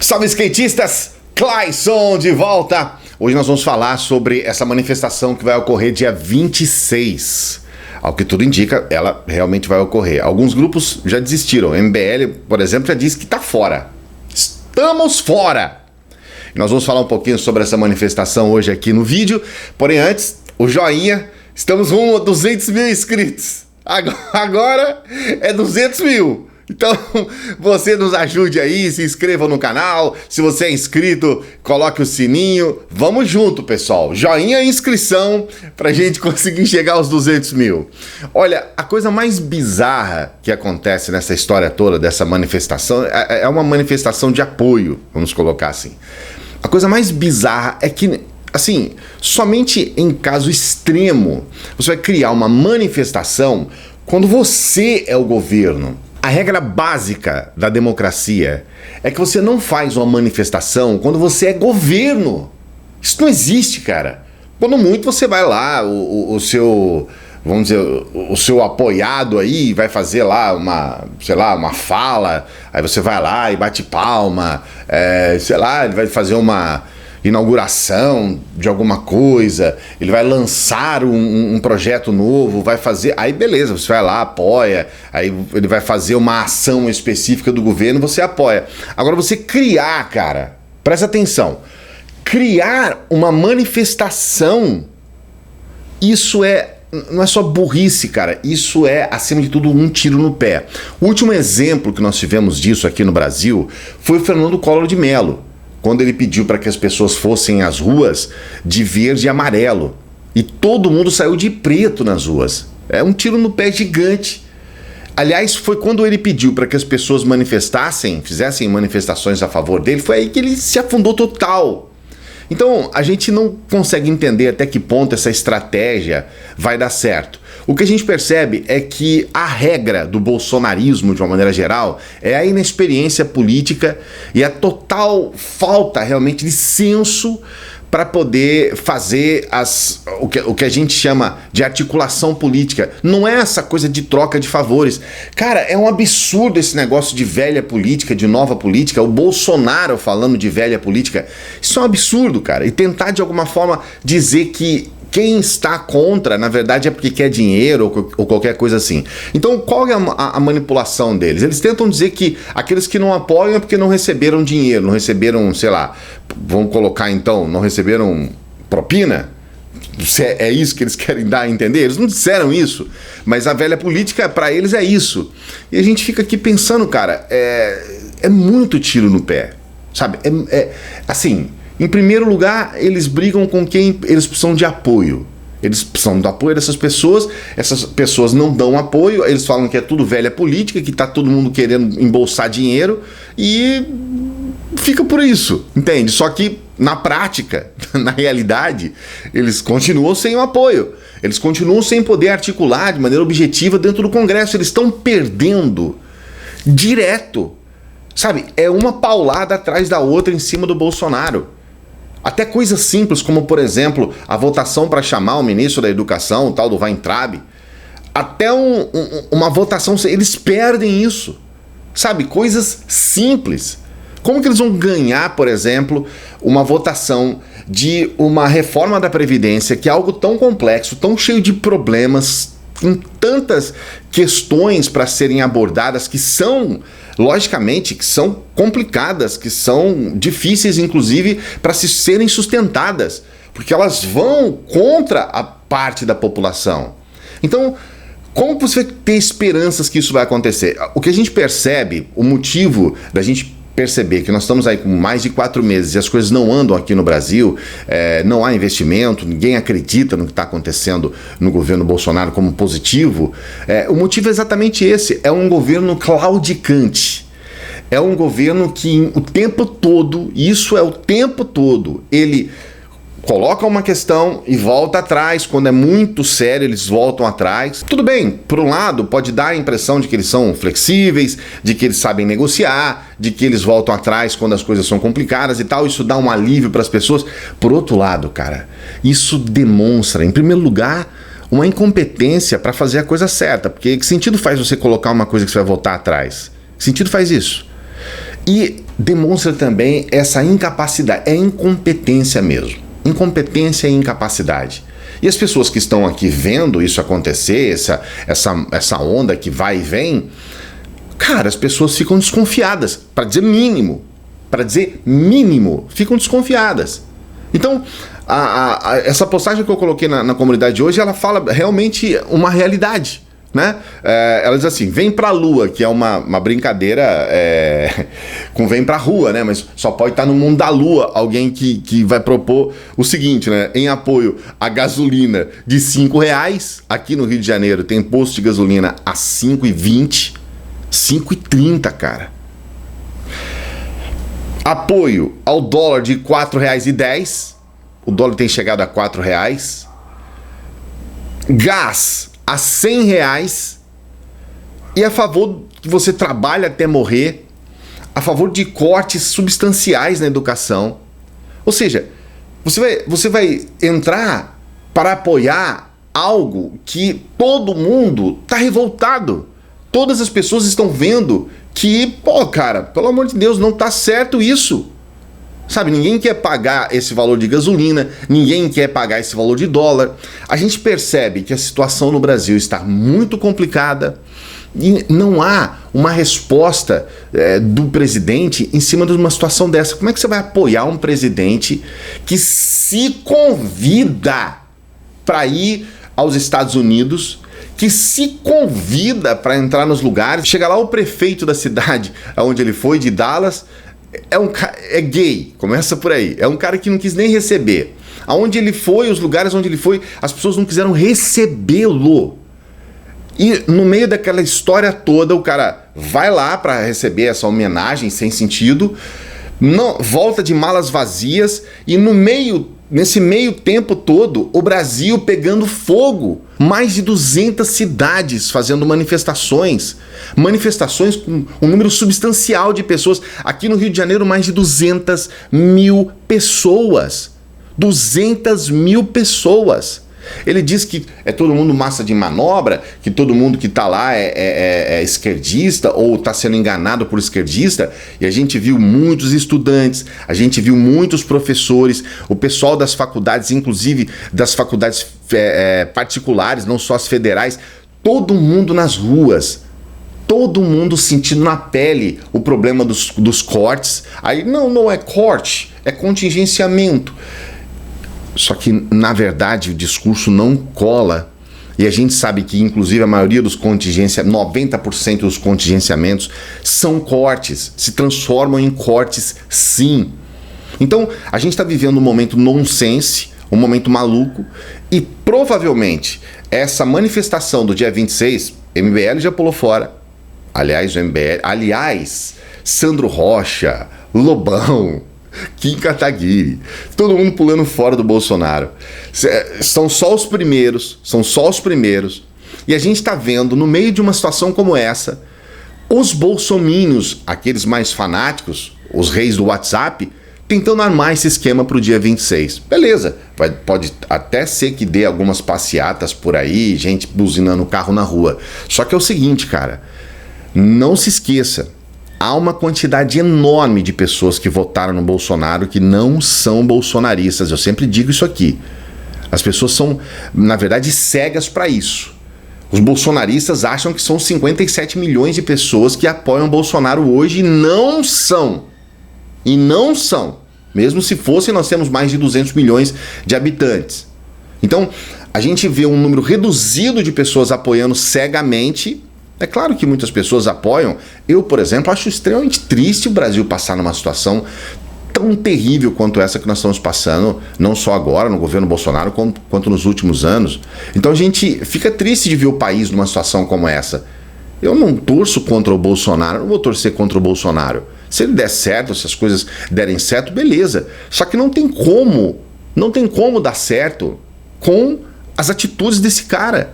Salve skatistas, Clayson de volta. Hoje nós vamos falar sobre essa manifestação que vai ocorrer dia 26. Ao que tudo indica, ela realmente vai ocorrer. Alguns grupos já desistiram. O MBL, por exemplo, já disse que está fora. Estamos fora! E nós vamos falar um pouquinho sobre essa manifestação hoje aqui no vídeo. Porém, antes, o joinha. Estamos rumo a 200 mil inscritos. Agora é 200 mil. Então, você nos ajude aí, se inscreva no canal. Se você é inscrito, coloque o sininho. Vamos junto, pessoal. Joinha e inscrição pra gente conseguir chegar aos 200 mil. Olha, a coisa mais bizarra que acontece nessa história toda, dessa manifestação, é uma manifestação de apoio, vamos colocar assim. A coisa mais bizarra é que, assim, somente em caso extremo, você vai criar uma manifestação quando você é o governo. A regra básica da democracia é que você não faz uma manifestação quando você é governo. Isso não existe, cara. Quando muito você vai lá, o seu, vamos dizer, o seu apoiado aí vai fazer lá uma fala, aí você vai lá e bate palma, sei lá, ele vai fazer uma inauguração de alguma coisa, ele vai lançar um projeto novo, vai fazer, aí beleza, você vai lá, apoia, aí ele vai fazer uma ação específica do governo, você apoia. Agora você criar, cara, presta atenção, criar uma manifestação, isso não é só burrice, cara, isso é, acima de tudo, um tiro no pé. O último exemplo que nós tivemos disso aqui no Brasil foi o Fernando Collor de Mello, quando ele pediu para que as pessoas fossem às ruas de verde e amarelo. E todo mundo saiu de preto nas ruas. É um tiro no pé gigante. Aliás, foi quando ele pediu para que as pessoas manifestassem, fizessem manifestações a favor dele, foi aí que ele se afundou total. Então, a gente não consegue entender até que ponto essa estratégia vai dar certo. O que a gente percebe é que a regra do bolsonarismo, de uma maneira geral, é a inexperiência política e a total falta realmente de senso para poder fazer o que a gente chama de articulação política. Não é essa coisa de troca de favores. Cara, é um absurdo esse negócio de velha política, de nova política. O Bolsonaro falando de velha política. Isso é um absurdo, cara. E tentar de alguma forma dizer que quem está contra, na verdade, é porque quer dinheiro ou qualquer coisa assim. Então, qual é a manipulação deles? Eles tentam dizer que aqueles que não apoiam é porque não receberam dinheiro, não receberam, sei lá, vamos colocar então, não receberam propina? É isso que eles querem dar a entender? Eles não disseram isso, mas a velha política, para eles, é isso. E a gente fica aqui pensando, cara, é muito tiro no pé, sabe? Assim... Em primeiro lugar, eles brigam com quem eles precisam de apoio. Eles precisam do apoio dessas pessoas não dão apoio, eles falam que é tudo velha política, que tá todo mundo querendo embolsar dinheiro e fica por isso, entende? Só que na prática, na realidade, eles continuam sem o apoio. Eles continuam sem poder articular de maneira objetiva dentro do Congresso. Eles estão perdendo direto. Sabe, é uma paulada atrás da outra em cima do Bolsonaro. Até coisas simples como, por exemplo, a votação para chamar o ministro da Educação, o tal do Weintraub. Até uma votação, eles perdem isso. Sabe, coisas simples. Como que eles vão ganhar, por exemplo, uma votação de uma reforma da Previdência, que é algo tão complexo, tão cheio de problemas, com tantas questões para serem abordadas que são, logicamente, que são complicadas, que são difíceis, inclusive, para serem sustentadas, porque elas vão contra a parte da população. Então, como você vai ter esperanças que isso vai acontecer? O que a gente percebe, o motivo da gente perceber que nós estamos aí com mais de 4 meses e as coisas não andam aqui no Brasil, não há investimento, ninguém acredita no que está acontecendo no governo Bolsonaro como positivo, o motivo é exatamente esse, é um governo claudicante, é um governo que o tempo todo, isso é o tempo todo, ele coloca uma questão e volta atrás. Quando é muito sério, eles voltam atrás. Tudo bem, por um lado, pode dar a impressão de que eles são flexíveis, de que eles sabem negociar, de que eles voltam atrás quando as coisas são complicadas e tal. Isso dá um alívio para as pessoas. Por outro lado, cara, isso demonstra, em primeiro lugar, uma incompetência para fazer a coisa certa. Porque que sentido faz você colocar uma coisa que você vai voltar atrás? Que sentido faz isso? E demonstra também essa incapacidade, é incompetência mesmo. Incompetência e incapacidade. E as pessoas que estão aqui vendo isso acontecer, essa onda que vai e vem, cara, as pessoas ficam desconfiadas, para dizer mínimo, ficam desconfiadas. Então, essa postagem que eu coloquei na comunidade de hoje, ela fala realmente uma realidade, né? Ela diz assim, vem pra lua, que é uma brincadeira com vem pra rua, né? Mas só pode estar no mundo da lua alguém que vai propor o seguinte, né? Em apoio à gasolina de R$5, aqui no Rio de Janeiro tem posto de gasolina a R$5,20, R$5,30, cara. Apoio ao dólar de R$4,10, o dólar tem chegado a R$4. Gás a R$100, e a favor que você trabalhe até morrer, a favor de cortes substanciais na educação. Ou seja, você vai entrar para apoiar algo que todo mundo está revoltado. Todas as pessoas estão vendo que, pô, cara, pelo amor de Deus, não tá certo isso. Sabe, ninguém quer pagar esse valor de gasolina, ninguém quer pagar esse valor de dólar. A gente percebe que a situação no Brasil está muito complicada e não há uma resposta do presidente em cima de uma situação dessa. Como é que você vai apoiar um presidente que se convida para ir aos Estados Unidos, que se convida para entrar nos lugares? Chega lá o prefeito da cidade onde ele foi, de Dallas, é gay, começa por aí. É um cara que não quis nem receber. Aonde ele foi, os lugares onde ele foi, as pessoas não quiseram recebê-lo. E no meio daquela história toda, o cara vai lá para receber essa homenagem sem sentido, não, volta de malas vazias, e nesse meio tempo todo, o Brasil pegando fogo. Mais de 200 cidades fazendo manifestações com um número substancial de pessoas. Aqui no Rio de Janeiro, mais de 200 mil pessoas. 200 mil pessoas. Ele diz que é todo mundo massa de manobra, que todo mundo que está lá é esquerdista ou está sendo enganado por esquerdista, e a gente viu muitos estudantes, a gente viu muitos professores, o pessoal das faculdades, inclusive das faculdades particulares, não só as federais, todo mundo nas ruas, todo mundo sentindo na pele o problema dos cortes. Aí não é corte, é contingenciamento. Só que, na verdade, o discurso não cola. E a gente sabe que, inclusive, a maioria dos 90% dos contingenciamentos são cortes, se transformam em cortes, sim. Então, a gente está vivendo um momento nonsense, um momento maluco, e provavelmente essa manifestação do dia 26, MBL já pulou fora. Aliás, Sandro Rocha, Lobão, Kim Kataguiri, todo mundo pulando fora do Bolsonaro. São só os primeiros, e a gente está vendo, no meio de uma situação como essa, os bolsominions, aqueles mais fanáticos, os reis do WhatsApp, tentando armar esse esquema para o dia 26. Beleza, pode até ser que dê algumas passeatas por aí, gente buzinando o carro na rua. Só que é o seguinte, cara, não se esqueça, há uma quantidade enorme de pessoas que votaram no Bolsonaro que não são bolsonaristas. Eu sempre digo isso aqui. As pessoas são, na verdade, cegas para isso. Os bolsonaristas acham que são 57 milhões de pessoas que apoiam o Bolsonaro hoje, e não são. E não são. Mesmo se fossem, nós temos mais de 200 milhões de habitantes. Então, a gente vê um número reduzido de pessoas apoiando cegamente. É claro que muitas pessoas apoiam. Eu, por exemplo, acho extremamente triste o Brasil passar numa situação tão terrível quanto essa que nós estamos passando, não só agora no governo Bolsonaro, quanto nos últimos anos. Então a gente fica triste de ver o país numa situação como essa. Eu não torço contra o Bolsonaro, não vou torcer contra o Bolsonaro. Se ele der certo, se as coisas derem certo, beleza. Só que não tem como dar certo com as atitudes desse cara.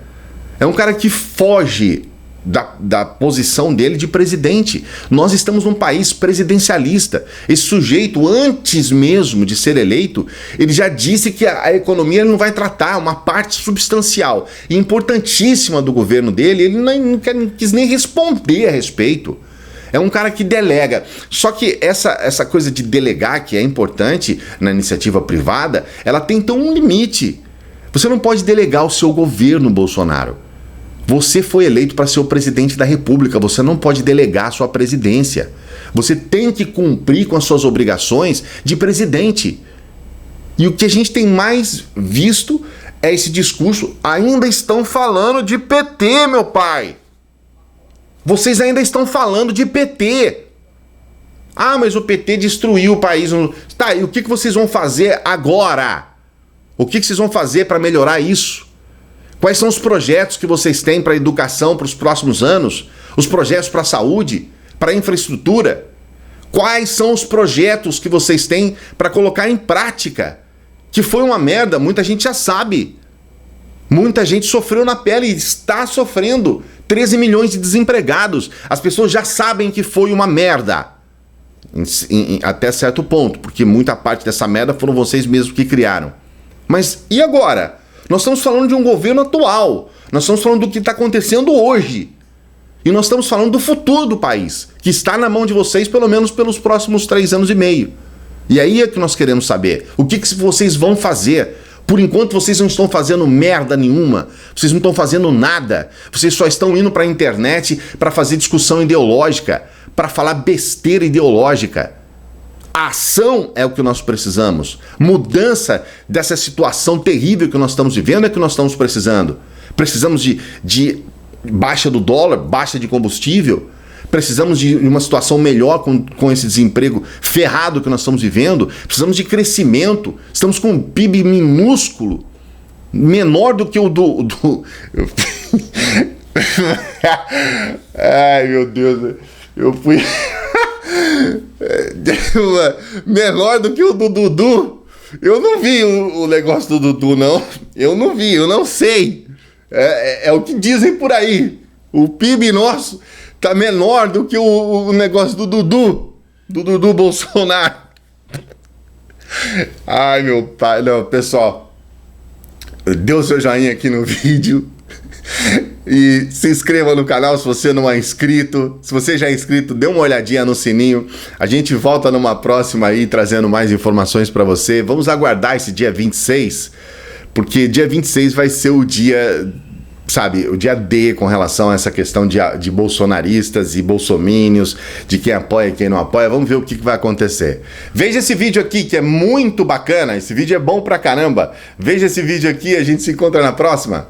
É um cara que foge da posição dele de presidente. Nós estamos num país presidencialista. Esse sujeito, antes mesmo de ser eleito, ele já disse que a economia ele não vai tratar, uma parte substancial e importantíssima do governo dele, ele não quis nem responder a respeito. É um cara que delega. Só que essa coisa de delegar, que é importante na iniciativa privada, ela tem então um limite. Você não pode delegar o seu governo, Bolsonaro. Você foi eleito para ser o presidente da República, você não pode delegar a sua presidência. Você tem que cumprir com as suas obrigações de presidente. E o que a gente tem mais visto é esse discurso. Ainda estão falando de PT, meu pai. Vocês ainda estão falando de PT. Ah, mas o PT destruiu o país. Tá, e o que vocês vão fazer agora? O que vocês vão fazer para melhorar isso? Quais são os projetos que vocês têm para a educação para os próximos anos? Os projetos para a saúde? Para a infraestrutura? Quais são os projetos que vocês têm para colocar em prática? Que foi uma merda, muita gente já sabe. Muita gente sofreu na pele e está sofrendo. 13 milhões de desempregados. As pessoas já sabem que foi uma merda. Até certo ponto, porque muita parte dessa merda foram vocês mesmos que criaram. Mas e agora? Nós estamos falando de um governo atual. Nós estamos falando do que está acontecendo hoje. E nós estamos falando do futuro do país, que está na mão de vocês pelo menos pelos próximos 3 anos e meio. E aí é que nós queremos saber. O que vocês vão fazer? Por enquanto vocês não estão fazendo merda nenhuma. Vocês não estão fazendo nada. Vocês só estão indo para a internet para fazer discussão ideológica, para falar besteira ideológica. A ação é o que nós precisamos. Mudança dessa situação terrível que nós estamos vivendo é que nós estamos precisando. Precisamos de baixa do dólar, baixa de combustível. Precisamos de uma situação melhor com esse desemprego ferrado que nós estamos vivendo. Precisamos de crescimento. Estamos com um PIB minúsculo, menor do que o do... Ai, meu Deus. Eu fui... menor do que o do Dudu. Eu não vi o negócio do Dudu, não. Eu não vi, eu não sei. É o que dizem por aí. O PIB nosso tá menor do que o negócio do Dudu Bolsonaro. Ai, meu pai. Não, pessoal, dê o seu joinha aqui no vídeo. E se inscreva no canal se você não é inscrito. Se você já é inscrito, dê uma olhadinha no sininho. A gente volta numa próxima aí trazendo mais informações para você. Vamos aguardar esse dia 26, porque dia 26 vai ser o dia, sabe, o dia D com relação a essa questão de bolsonaristas e bolsomínios, de quem apoia e quem não apoia. Vamos ver o que vai acontecer. Veja esse vídeo aqui que é muito bacana. Esse vídeo é bom pra caramba. Veja esse vídeo aqui, a gente se encontra na próxima.